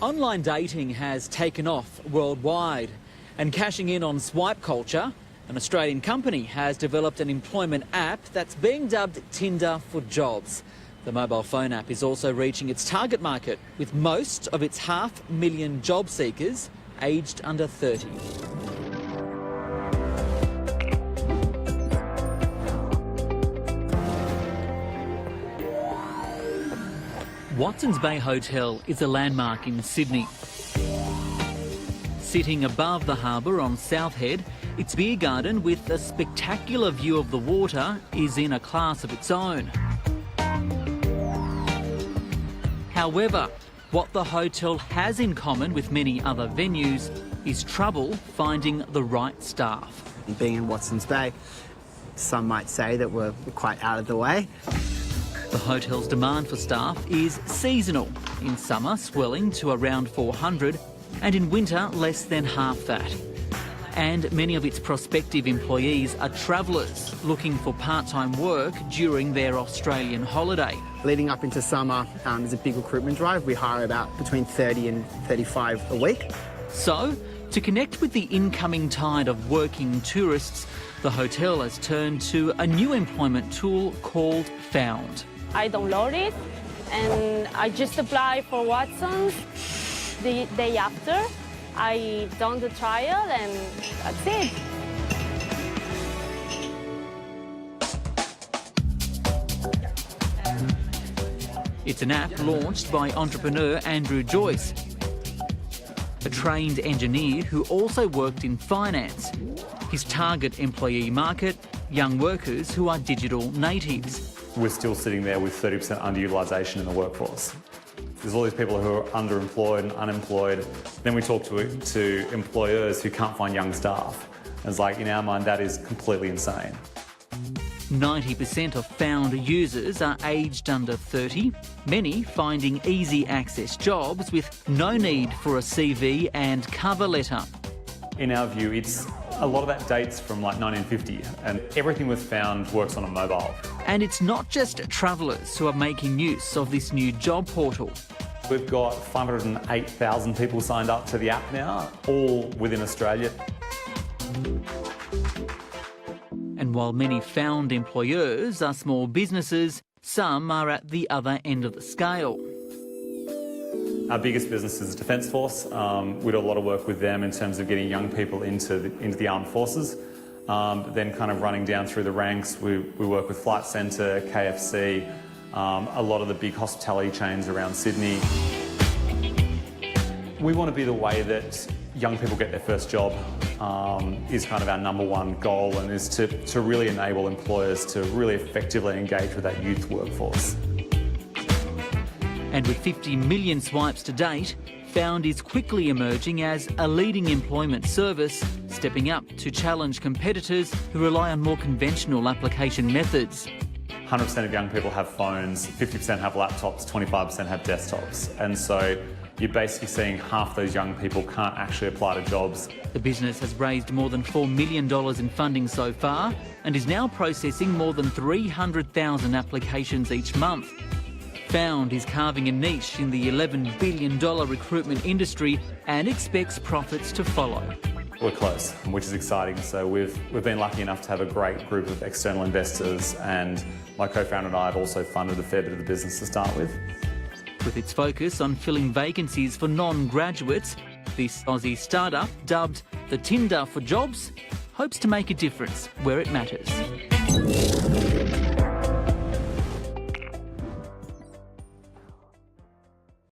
Online dating has taken off worldwide, and cashing in on swipe culture, an Australian company has developed an employment app that's being dubbed Tinder for Jobs. The mobile phone app is also reaching its target market, with most of its 500,000 job seekers aged under 30. Watson's Bay Hotel is a landmark in Sydney. Sitting above the harbour on South Head, its beer garden with a spectacular view of the water is in a class of its own. However, what the hotel has in common with many other venues is trouble finding the right staff. Being in Watson's Bay, some might say that we're quite out of the way. The hotel's demand for staff is seasonal, in summer swelling to around 400 and in winter less than half that. And many of its prospective employees are travellers looking for part-time work during their Australian holiday. Leading up into summer is a big recruitment drive. We hire about between 30 and 35 a week. So, to connect with the incoming tide of working tourists, the hotel has turned to a new employment tool called Found. I download it and I just apply for Watson's. The day after, I done the trial and that's it. It's an app launched by entrepreneur Andrew Joyce, a trained engineer who also worked in finance. His target employee market, young workers who are digital natives. We're still sitting there with 30% underutilisation in the workforce. There's all these people who are underemployed and unemployed. Then we talk to employers who can't find young staff. And it's like, in our mind, that is completely insane. 90% of Found users are aged under 30, many finding easy access jobs with no need for a CV and cover letter. In our view, a lot of that dates from like 1950, and everything we've found works on a mobile. And it's not just travellers who are making use of this new job portal. We've got 508,000 people signed up to the app now, all within Australia. And while many Found employers are small businesses, some are at the other end of the scale. Our biggest business is Defence Force. We do a lot of work with them in terms of getting young people into the armed forces. Then kind of running down through the ranks, we work with Flight Centre, KFC, a lot of the big hospitality chains around Sydney. We want to be the way that young people get their first job, is kind of our number one goal, and is to really enable employers to really effectively engage with that youth workforce. And with 50 million swipes to date, Found is quickly emerging as a leading employment service, stepping up to challenge competitors who rely on more conventional application methods. 100% of young people have phones, 50% have laptops, 25% have desktops. And so you're basically seeing half those young people can't actually apply to jobs. The business has raised more than $4 million in funding so far and is now processing more than 300,000 applications each month. Found is carving a niche in the $11 billion recruitment industry and expects profits to follow. We're close, which is exciting. So we've been lucky enough to have a great group of external investors, and my co-founder and I have also funded a fair bit of the business to start with. With its focus on filling vacancies for non-graduates, this Aussie startup, dubbed the Tinder for Jobs, hopes to make a difference where it matters.